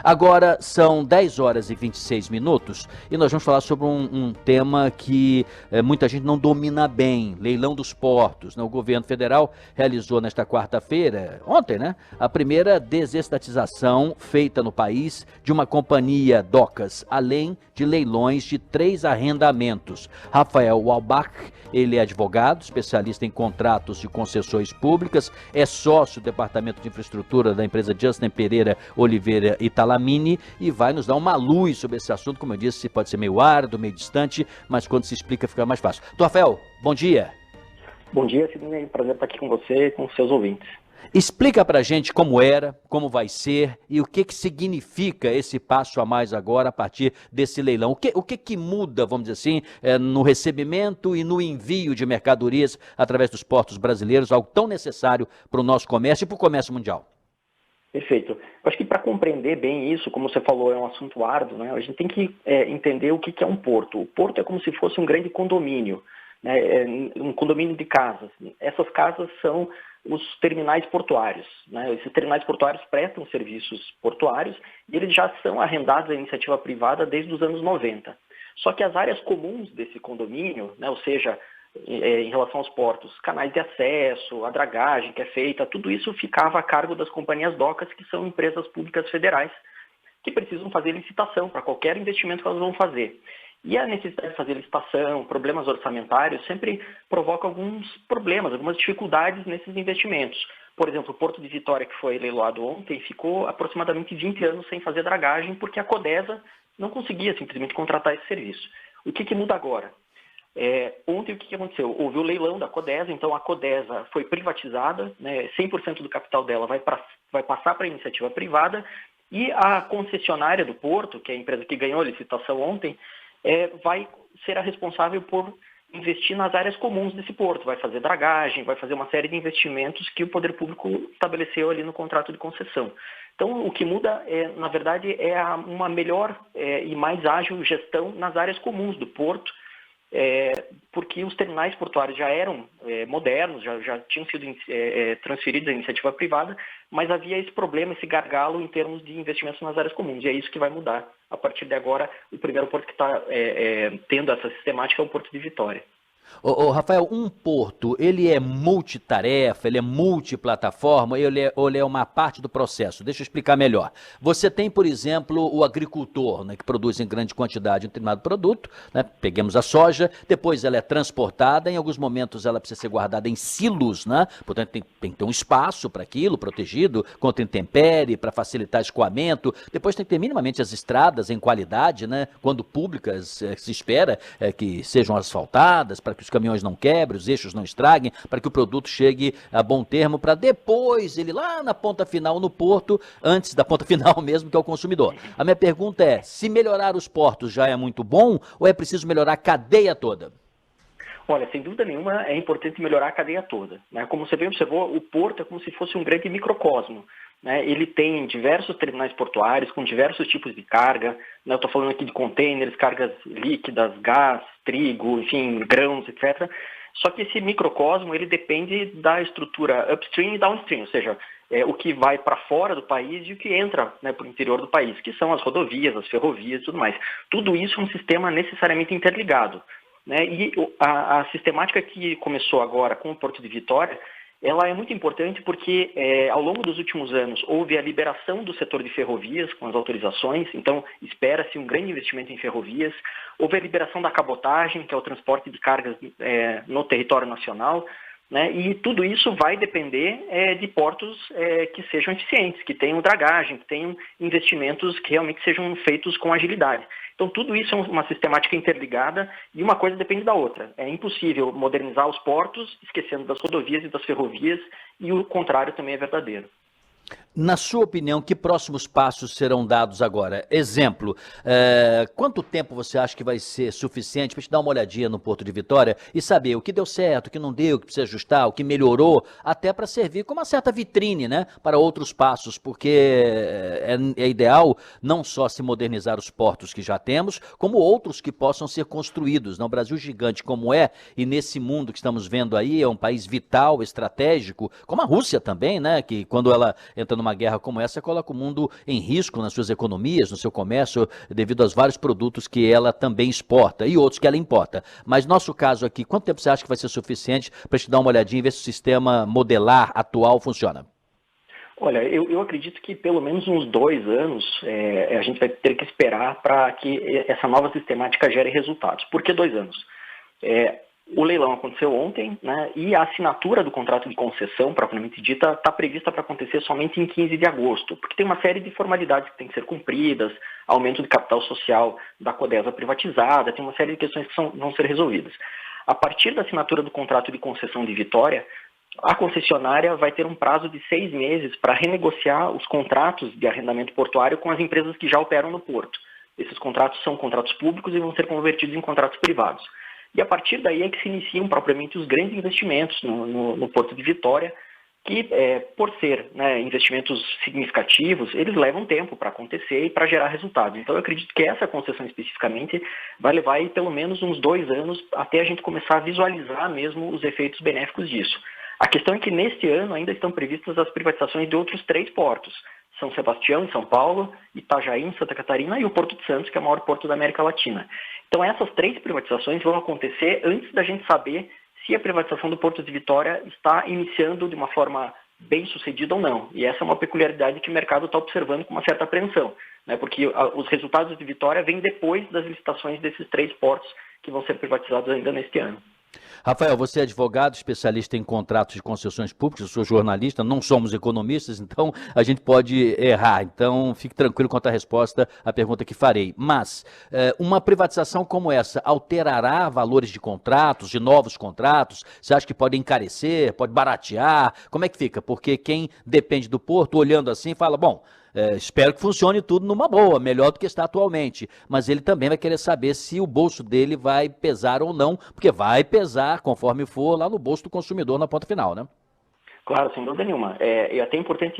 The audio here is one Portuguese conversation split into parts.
Agora são 10 horas e 26 minutos e nós vamos falar sobre um tema que muita gente não domina bem, leilão dos portos. O governo federal realizou nesta quarta-feira, ontem, né, a primeira desestatização feita no país de uma companhia docas, além de leilões de 3 arrendamentos. Rafael Walbach, ele é advogado, especialista em contratos de concessões públicas, é sócio do Departamento de Infraestrutura da empresa Justin Pereira Oliveira e Talamini e vai nos dar uma luz sobre esse assunto. Como eu disse, pode ser meio árduo, meio distante, mas quando se explica fica mais fácil. Rafael, bom dia. Bom dia, Sidney. Prazer estar aqui com você e com os seus ouvintes. Explica pra gente como era, como vai ser e o que significa esse passo a mais agora a partir desse leilão. O que muda, vamos dizer assim, no recebimento e no envio de mercadorias através dos portos brasileiros, algo tão necessário para o nosso comércio e para o comércio mundial? Perfeito. Eu acho que para compreender bem isso, como você falou, é um assunto árduo, né? A gente tem que entender o que é um porto. O porto é como se fosse um grande condomínio, né? Um condomínio de casas. Essas casas são os terminais portuários, né? Esses terminais portuários prestam serviços portuários e eles já são arrendados à iniciativa privada desde os anos 90. Só que as áreas comuns desse condomínio, né, ou seja, em relação aos portos, canais de acesso, a dragagem que é feita, tudo isso ficava a cargo das companhias docas, que são empresas públicas federais, que precisam fazer licitação para qualquer investimento que elas vão fazer. E a necessidade de fazer licitação, problemas orçamentários, sempre provoca alguns problemas, algumas dificuldades nesses investimentos. Por exemplo, o Porto de Vitória, que foi leiloado ontem, ficou aproximadamente 20 anos sem fazer dragagem, porque a Codesa não conseguia simplesmente contratar esse serviço. O que muda agora? Ontem o que aconteceu? Houve o leilão da Codesa, então a Codesa foi privatizada, né, 100% do capital dela vai passar para a iniciativa privada, e a concessionária do Porto, que é a empresa que ganhou a licitação ontem, vai ser a responsável por investir nas áreas comuns desse porto, vai fazer dragagem, vai fazer uma série de investimentos que o poder público estabeleceu ali no contrato de concessão. Então, o que muda, na verdade, uma melhor e mais ágil gestão nas áreas comuns do porto, porque os terminais portuários já eram modernos, já tinham sido transferidos à iniciativa privada, mas havia esse problema, esse gargalo em termos de investimentos nas áreas comuns, e é isso que vai mudar. A partir de agora, o primeiro porto que está tendo essa sistemática é o Porto de Vitória. Rafael, um porto, ele é multitarefa, ele é multiplataforma, ou ele é uma parte do processo? Deixa eu explicar melhor. Você tem, por exemplo, o agricultor, né, que produz em grande quantidade um determinado produto, né, peguemos a soja, depois ela é transportada, em alguns momentos ela precisa ser guardada em silos, né, portanto tem que ter um espaço para aquilo, protegido contra intempérie, para facilitar escoamento, depois tem que ter minimamente as estradas em qualidade, né, quando públicas, se espera que sejam asfaltadas, para que os caminhões não quebrem, os eixos não estraguem, para que o produto chegue a bom termo, para depois ele lá na ponta final, no porto, antes da ponta final mesmo, que é o consumidor. A minha pergunta é, se melhorar os portos já é muito bom ou é preciso melhorar a cadeia toda? Olha, sem dúvida nenhuma é importante melhorar a cadeia toda, né? Como você bem observou, o porto é como se fosse um grande microcosmo, né? Ele tem diversos terminais portuários com diversos tipos de carga, né? Eu estou falando aqui de containers, cargas líquidas, gás, trigo, enfim, grãos, etc. Só que esse microcosmo ele depende da estrutura upstream e downstream, ou seja, o que vai para fora do país e o que entra, né, para o interior do país, que são as rodovias, as ferrovias e tudo mais. Tudo isso é um sistema necessariamente interligado, né? E a sistemática que começou agora com o Porto de Vitória, ela é muito importante porque ao longo dos últimos anos houve a liberação do setor de ferrovias com as autorizações, então espera-se um grande investimento em ferrovias, houve a liberação da cabotagem, que é o transporte de cargas no território nacional, né? E tudo isso vai depender de portos que sejam eficientes, que tenham dragagem, que tenham investimentos que realmente sejam feitos com agilidade. Então, tudo isso é uma sistemática interligada e uma coisa depende da outra. É impossível modernizar os portos esquecendo das rodovias e das ferrovias, e o contrário também é verdadeiro. Na sua opinião, que próximos passos serão dados agora? Exemplo, quanto tempo você acha que vai ser suficiente para a gente dar uma olhadinha no Porto de Vitória e saber o que deu certo, o que não deu, o que precisa ajustar, o que melhorou, até para servir como uma certa vitrine, né, para outros passos, porque é ideal não só se modernizar os portos que já temos, como outros que possam ser construídos. Né? O Brasil gigante como é, e nesse mundo que estamos vendo aí, é um país vital, estratégico, como a Rússia também, né, que quando ela entra numa uma guerra como essa coloca o mundo em risco nas suas economias, no seu comércio, devido aos vários produtos que ela também exporta e outros que ela importa. Mas nosso caso aqui, quanto tempo você acha que vai ser suficiente para a gente dar uma olhadinha e ver se o sistema modelar atual funciona? Olha, eu acredito que pelo menos uns 2 anos a gente vai ter que esperar para que essa nova sistemática gere resultados. Por que 2 anos? O leilão aconteceu ontem, né, e a assinatura do contrato de concessão, propriamente dita, está prevista para acontecer somente em 15 de agosto, porque tem uma série de formalidades que têm que ser cumpridas, aumento de capital social da Codesa privatizada, tem uma série de questões que vão ser resolvidas. A partir da assinatura do contrato de concessão de Vitória, a concessionária vai ter um prazo de 6 meses para renegociar os contratos de arrendamento portuário com as empresas que já operam no porto. Esses contratos são contratos públicos e vão ser convertidos em contratos privados. E a partir daí é que se iniciam propriamente os grandes investimentos no Porto de Vitória, que por ser, né, investimentos significativos, eles levam tempo para acontecer e para gerar resultados. Então eu acredito que essa concessão especificamente vai levar aí pelo menos uns 2 anos até a gente começar a visualizar mesmo os efeitos benéficos disso. A questão é que neste ano ainda estão previstas as privatizações de outros 3 portos. São Sebastião, em São Paulo, Itajaí, em Santa Catarina, e o Porto de Santos, que é o maior porto da América Latina. Então essas 3 privatizações vão acontecer antes da gente saber se a privatização do Porto de Vitória está iniciando de uma forma bem sucedida ou não. E essa é uma peculiaridade que o mercado está observando com uma certa apreensão, né? Porque os resultados de Vitória vêm depois das licitações desses 3 portos que vão ser privatizados ainda neste ano. Rafael, você é advogado, especialista em contratos de concessões públicas, eu sou jornalista, não somos economistas, então a gente pode errar. Então fique tranquilo quanto à resposta à pergunta que farei. Mas uma privatização como essa alterará valores de contratos, de novos contratos? Você acha que pode encarecer, pode baratear? Como é que fica? Porque quem depende do porto, olhando assim, fala, bom, espero que funcione tudo numa boa, melhor do que está atualmente. Mas ele também vai querer saber se o bolso dele vai pesar ou não, porque vai pesar, conforme for, lá no bolso do consumidor na ponta final, né? Claro, sem dúvida nenhuma. É até importante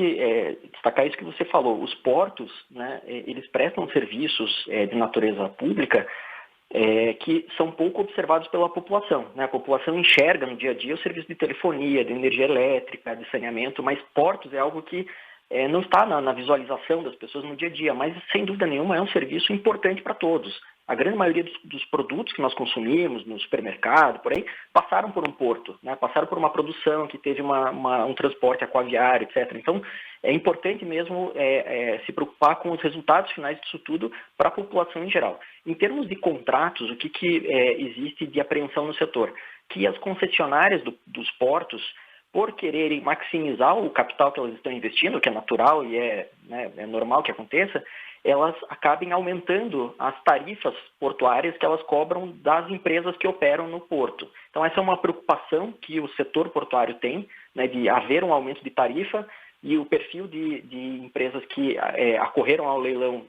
destacar isso que você falou. Os portos, né, eles prestam serviços de natureza pública que são pouco observados pela população, né? A população enxerga no dia a dia o serviço de telefonia, de energia elétrica, de saneamento, mas portos é algo que não está na visualização das pessoas no dia a dia, mas sem dúvida nenhuma é um serviço importante para todos. A grande maioria dos produtos que nós consumimos no supermercado, por aí, passaram por um porto, né? Passaram por uma produção que teve um transporte aquaviário, etc. Então, é importante mesmo se preocupar com os resultados finais disso tudo para a população em geral. Em termos de contratos, o que existe de apreensão no setor? Que as concessionárias dos portos, por quererem maximizar o capital que elas estão investindo, o que é natural e é normal que aconteça, elas acabem aumentando as tarifas portuárias que elas cobram das empresas que operam no porto. Então essa é uma preocupação que o setor portuário tem, né, de haver um aumento de tarifa, e o perfil de empresas que acorreram ao leilão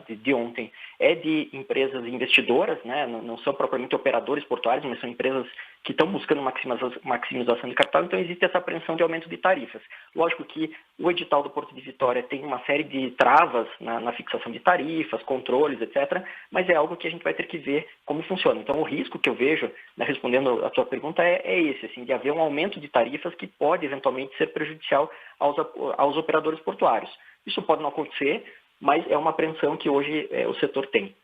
de ontem é de empresas investidoras, né? Não são propriamente operadores portuários, mas são empresas que estão buscando maximização de capital, então existe essa apreensão de aumento de tarifas. Lógico que o edital do Porto de Vitória tem uma série de travas na fixação de tarifas, controles, etc., mas é algo que a gente vai ter que ver como funciona. Então o risco que eu vejo, né, respondendo a tua pergunta, é esse, assim, de haver um aumento de tarifas que pode eventualmente ser prejudicial aos operadores portuários. Isso pode não acontecer, mas é uma apreensão que hoje o setor tem.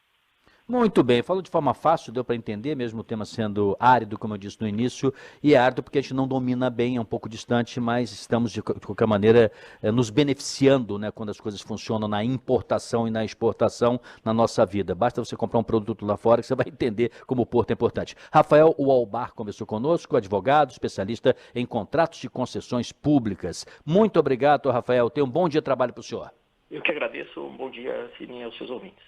Muito bem, falou de forma fácil, deu para entender, mesmo o tema sendo árido, como eu disse no início, e é árido porque a gente não domina bem, é um pouco distante, mas estamos de qualquer maneira nos beneficiando, né, quando as coisas funcionam na importação e na exportação na nossa vida. Basta você comprar um produto lá fora que você vai entender como o porto é importante. Rafael Walbar conversou conosco, advogado, especialista em contratos de concessões públicas. Muito obrigado, Rafael. Tenha um bom dia de trabalho para o senhor. Eu que agradeço. Um bom dia, Sidney, aos seus ouvintes.